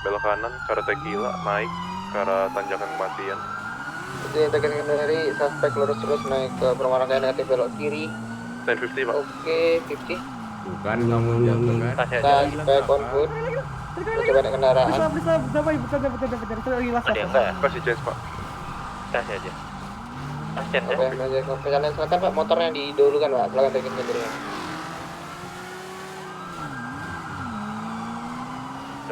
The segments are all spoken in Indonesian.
belok kanan ke arah Tequila, naik ke arah tanjakan kematian. Jadi tekan dari suspek lurus terus naik ke perumahan raya negatif belok kiri. 1050 pak. Oke, 50. Bukan kamu jatuh kan? Kasih aja. Suspek on foot. Coba naik kendaraan. Oh, dia enggak ya? Kasih chance pak. Kasih aja. Kasih aja. Oke, menuju ke perjalanan selatan Pak. Motornya didahulukan Pak. Belakang tekan sendiri.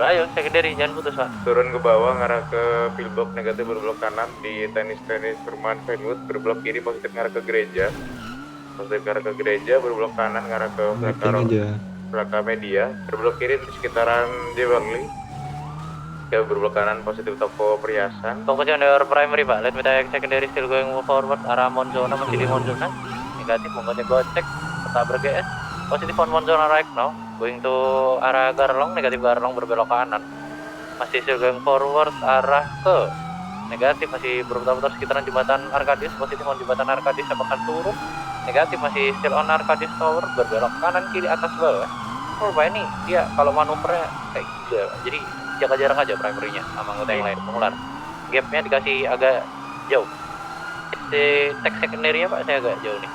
Ayo, secondary, jangan putus pak. Turun ke bawah ngarah ke pillbox negatif berbelok kanan di tenis perumahan Fenwood, berbelok kiri positif ngarah ke gereja. Positif ngarah ke gereja, berbelok kanan ngarah ke belakang media, berbelok kiri di sekitaran Beverly. Ya, berbelok kanan positif toko perhiasan. Fokus on your primary pak. Let me take secondary still going forward. Arah Monzona masih di Monzona. Negatif, menggonceng gocek. Ketabrak GS. Positif on Monzona right now. Going to arah Garlong, negatif Garlong berbelok kanan. Masih still going forward arah ke negatif, masih berputar-putar sekitaran jembatan Arkadis. Positif on jembatan Arkadis apakah turun? Negatif, masih still on Arkadis Tower berbelok kanan kiri atas bawah. Oh Pak, ini dia kalau manuvernya kayak gila, jadi jaga jarak aja primernya sama anggota yang lain. Mengular gapnya dikasih agak jauh. Di tag secondary Pak, saya agak jauh nih.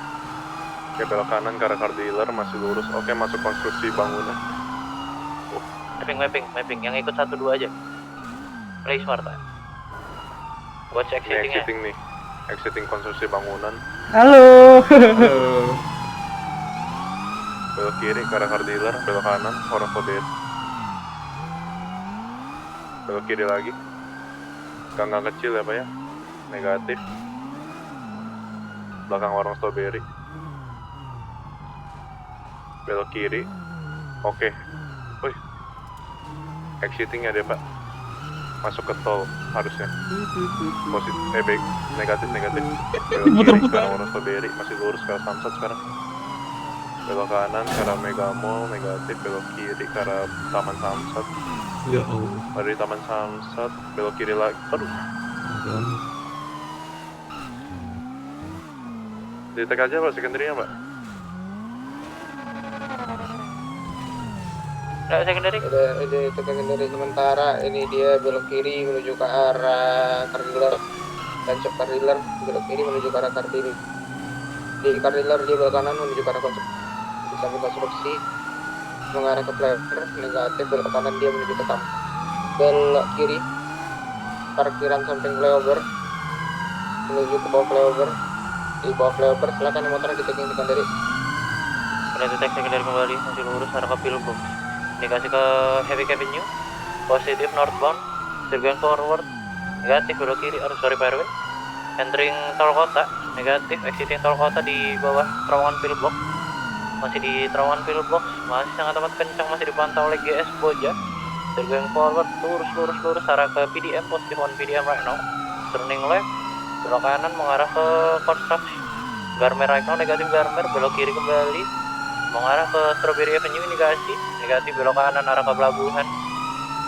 Ya, belok kanan ke arah car dealer, masih lurus. Oke, masuk konstruksi bangunan. Mapping yang ikut 1-2 aja. Play smart Pak. Watch Ini exitingnya. exiting nih, exiting konstruksi bangunan. Halo. Belok kiri ke arah car dealer, belok kanan orang Sober. Belok kiri lagi. Gang-gang kecil ya Pak ya. Negatif. Belakang warung strawberry. Belok kiri. Oke. Wih. Exitingnya deh Pak. Masuk ke tol harusnya. Positif, baik. Negatif. Belok kiri ke arah warung strawberry. Masih lurus ke arah Samsat sekarang. Belok kanan ke arah Mega Mall. Negatif. Belok kiri ke arah Taman Samsat. Ya Allah. Dari Taman Samsat. Belok kiri lagi. Aduh. Ditek aja Pak, secondary-nya Pak. Nah, secondary. Udah tekan sendiri sementara. Ini dia belok kiri menuju ke arah car dealer. Dan cek car dealer belok kiri menuju ke arah car dealer. Di car dealer dia belok kanan menuju ke arah konstruksi. Di samping konstruksi mengarah ke flyover. Negatif, belok kanan dia menuju ke belok kiri parkiran samping flyover menuju ke bawah flyover. Di bawah flyover silakan yang motornya ditekan secondary. Udah detek secondary kembali, masih lurus arah ke pillbox. Dikasih ke Heavy Avenue. Positif northbound, still going forward. Negatif, belok kiri, sorry Pak RW. Entering tol kota, negatif, exiting tol kota di bawah terowongan pillbox. Masih di terowongan pillbox, masih sangat amat kencang, masih dipantau oleh GS Boja. Still going forward, lurus arah ke PDM, positif on PDM right now. Turning left, belok kanan mengarah ke construction. Garmer right now, negatif Garmer, belok kiri kembali mengarah ke Strawberry Avenue. Negatif belok kanan arah ke pelabuhan.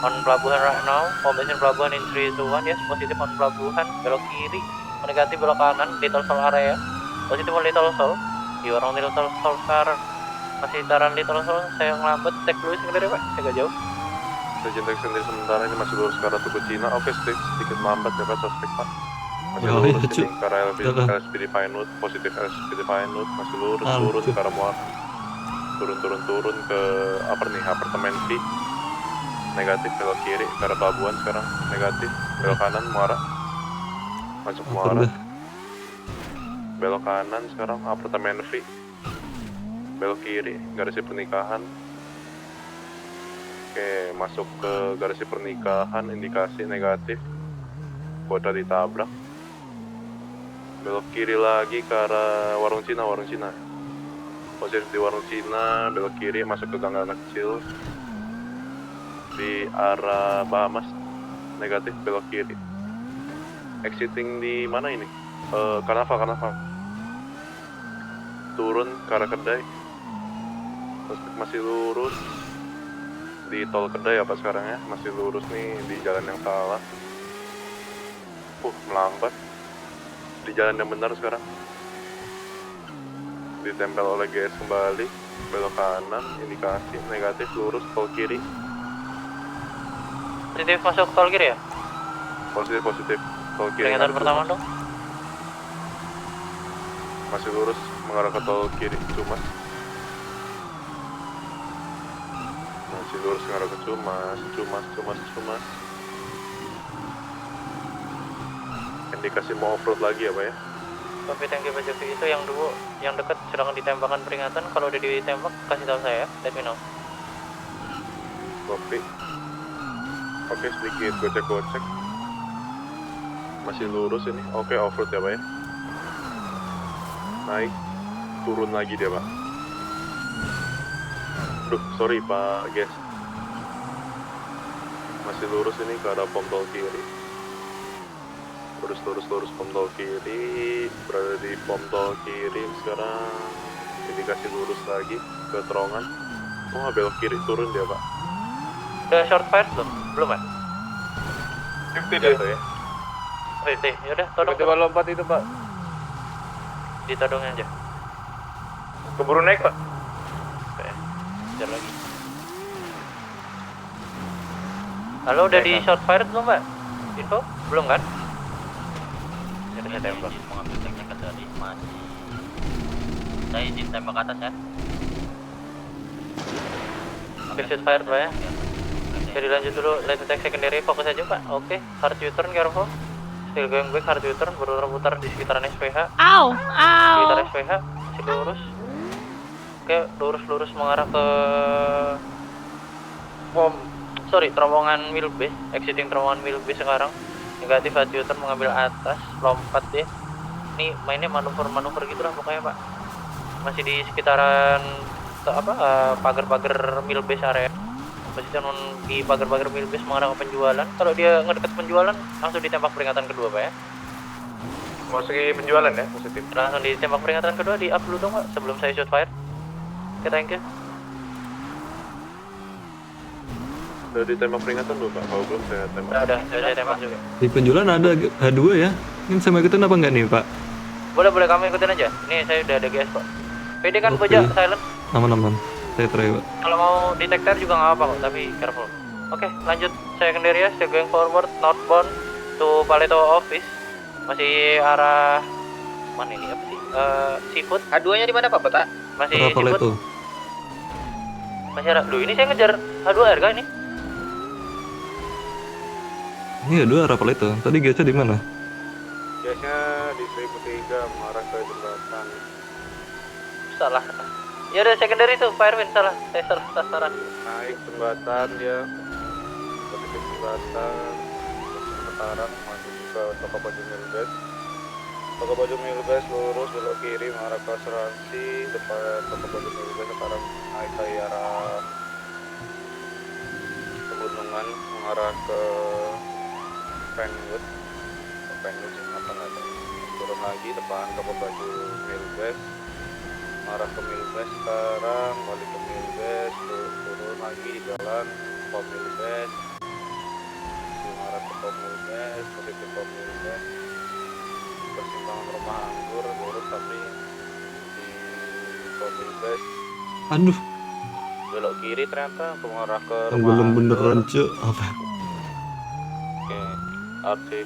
On pelabuhan right now, formation pelabuhan in 3, 2, 1, yes, positif on pelabuhan, belok kiri, negatif belok kanan, Little Sol area, positif on Little Sol, di warung Little Sol sekarang, masih taran Little Sol, saya ngelambat, cek dulu sendiri Pak, saya agak jauh. Legend sendiri sementara ini masih lurus ke arah Tugu Cina. Oke, sedikit melambat ya Pak, suspek Pak. Masih Ya, lurus iya, ini ke arah LSPD Pinewood, positif LSPD Pinewood, masih lurus ke arah Muar. Turun ke apartemen V. Negatif, belok kiri ke arah pelabuhan sekarang. Negatif, belok kanan Muara. Masuk Muara. Belok kanan sekarang apartemen V. Belok kiri garasi pernikahan. Oke, masuk ke garasi pernikahan, indikasi negatif. Kota ditabrak. Belok kiri lagi ke arah warung Cina. Positif di warung Cina, belok kiri masuk ke gang kecil di arah Bahamas. Negatif, belok kiri. Exiting di mana ini? Karnaval. Turun ke arah Kedai. Masih lurus di tol Kedai apa sekarang ya? Masih lurus nih di jalan yang salah. Melambat di jalan yang benar sekarang. Ditempel oleh GS kembali, belok kanan, indikasi negatif, lurus tol kiri. Positif masuk tol kiri ya? Positif. Tol kiri. Peringatan pertama dong. Masih lurus mengarah ke tol kiri Cumas. Masih lurus mengarah ke Cumas. Indikasi mau off-road lagi ya Pak ya? Tapi thank you Pak Jovi, itu yang dulu yang dekat silakan ditembakkan peringatan. Kalau udah ditembak kasih tahu saya, let me know. Kopi. Oke, sedikit gocek. Masih lurus ini. Oke, off-road ya Pak ya? Naik, turun lagi dia Pak. Duh, sorry Pak guys. Masih lurus ini ke arah pom tol kiri. Lurus pom tol kiri. Berada di pom tol kiri sekarang. Indikasi lurus lagi ke terowongan. Oh, belok kiri turun dia Pak. Udah short fire belum? Belum ya? 50 dia ya. 50, yaudah todong. Tiba-tiba lompat itu Pak. Ditodongnya aja. Keburu naik Pak. Oke, kejar lagi. Halo, udah di short fire belum Mbak? Info? Belum kan? Saya tembak. Mengambil teknik dari masih. Saya izin tembak atas ya. Oke, shoot fire Pak ya. Jadi lanjut dulu, light attack secondary, fokus aja Pak. Oke, hard U-turn careful. Still going back, hard U-turn, berputar-putar di sekitaran SPH. Sekitar SPH, masih lurus. Oke, lurus mengarah ke terowongan wheelbase, exiting terowongan wheelbase sekarang. Negatif hard U-turn mengambil atas, lompat deh. Ini mainnya manuver gitu lah pokoknya Pak. Masih di sekitaran pagar-pagar wheelbase area. Posisi di pagar-pagar wheelbase mengarah ke penjualan. Kalau dia ngedeket penjualan, langsung ditembak peringatan kedua Pak ya. Masuki penjualan ya, positif. Langsung ditembak peringatan kedua, di up dulu dong Pak, sebelum saya shoot fire. Oke, thank you. Udah ditembak peringatan belum Pak? Kalau belum saya tembak. Udah saya tembak juga. Di penjualan ada H2 ya. Ini sama ikutin apa enggak nih Pak? Boleh kamu ikutin aja. Ini saya udah ada GS kok. PD kan Oke. Boja, silent. Aman. Saya try Pak. Kalau mau detector juga nggak apa-apa kok, tapi careful. Oke, lanjut. Saya secondary ya, still going forward, northbound to Paleto office. Masih arah mana ini apa sih? Seafood. A2-nya di mana Pak Beta? Masih Berapa seafood. itu? Masih arah. Duh, ini saya ngejar H2R kan ini. Ini H2 berapa itu? Tadi gasnya di mana? Gasnya di 1003 mengarah ke jembatan. Salah. Ya udah secondary tuh, Firewind salah. Saya salah sasaran. Naik jembatan dia. Positif jembatan. Sekarang masuk ke toko baju Milbes. Toko baju Milbes lurus belok kiri mengarah ke asuransi. Depan toko baju Milbes sekarang naik ke arah pegunungan mengarah ke Penwood apa nggak ada. Turun lagi depan toko baju Milbes. Arah ke Milbes sekarang, balik ke Milbes, turun lagi di jalan Pom Milbes, arah ke Pom Milbes, positif Pom Milbes, persimpangan rumah anggur, lurus tapi di Pom Milbes, Aduh, belok kiri ternyata mengarah ke yang rumah belum anggur. beneran cuy. Apa? Oke,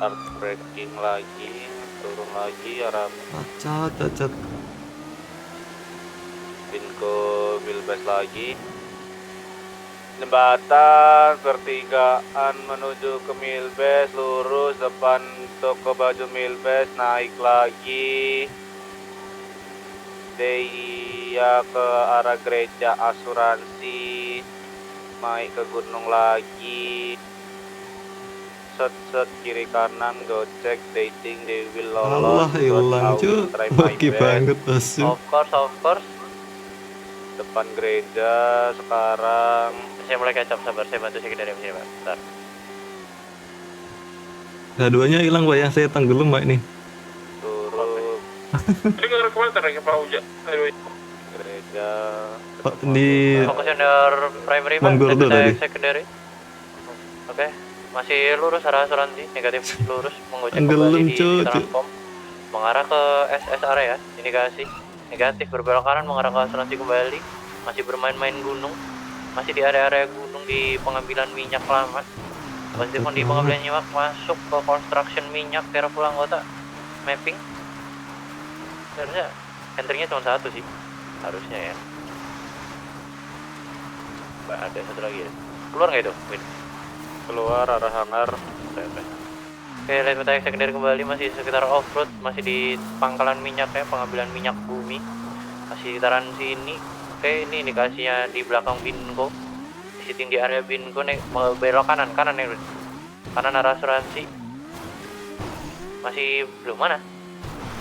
art braking lagi, turun lagi arah Cacat. Pinko Milbes lagi. Jembatan pertigaan menuju ke Milbes, lurus depan toko baju Milbes, naik lagi. Dia ke arah gereja asuransi, naik ke gunung lagi. Set kiri kanan gocek dating they will Allah lolos. hilang cuy. Oke banget asu. Of course. Depan gereja sekarang. Saya mulai kecap, sabar, saya bantu secondary sini Pak. Bentar. H2-nya hilang Pak ya. Saya tenggelam Pak ini. Turun Ini ngarah kemana tadi Pak Uja? gereja. Pak di Fokus under primary Pak, Manggurdo saya tadi. secondary. Oke, masih lurus arah asuransi, negatif lurus menggocek Tenggelam, kembali di cuy. sekitaran pom. Mengarah ke SS area, indikasi negatif, berbelok kanan mengarah ke asuransi kembali. Masih bermain-main gunung, masih di area-area gunung di pengambilan minyak lama. Positif on di pengambilan minyak masuk ke construction minyak daerah pulang kota. Mapping. Sebenarnya entry-nya cuma satu sih. Harusnya ya. Mbak, ada satu lagi ya. Keluar nggak itu, Win? Keluar arah hangar. Oke, lihat peta sekunderi kembali masih sekitar off-road, masih di pangkalan minyak ya, pengambilan minyak bumi. Masih sekitaran sini. Oke, ini indikasinya di belakang Bingo. Visiting di area Bingo nih, mau belok kanan ya, Win. Kanan arah asuransi. Masih belum mana?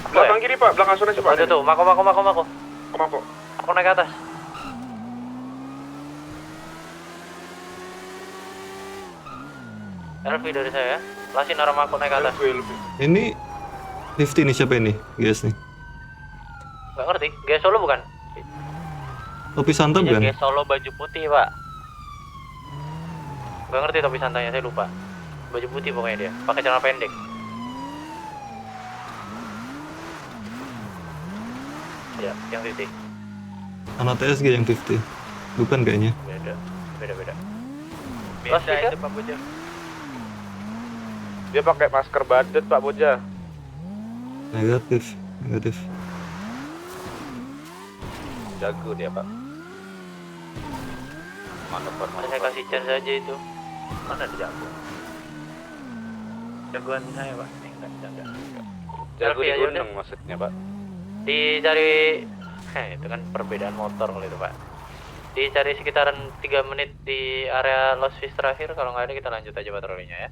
Belakang kiri pak, belakang asuransi pak. Ada tuh, mako. Mako. Aku naik ke atas. LV dari saya, lasin arah mako naik ke atas. Ini Lifty nih, siapa ini? Guys nih. Gak ngerti, Gaya Solo bukan? Topi santai Iya, bukan? kayak Solo baju putih, Pak. Gak ngerti topi santainya, saya lupa. Baju putih pokoknya dia, pakai celana pendek. Ya, yang titik. Anak TSG yang 50. Bukan kayaknya. Beda. Beda Fisher? itu Pak Boja. Dia pakai masker badut Pak Boja. Negatif. Jago dia Pak. Saya kasih chance aja itu. Mana ada jago? Jagoan saya, Pak. Enggak. Jago Selfie di aja gunung maksudnya Pak. Dicari, itu kan perbedaan motor kalau itu Pak. Dicari sekitaran 3 menit di area Lost Fish terakhir, kalau nggak ada kita lanjut aja patrolinya ya.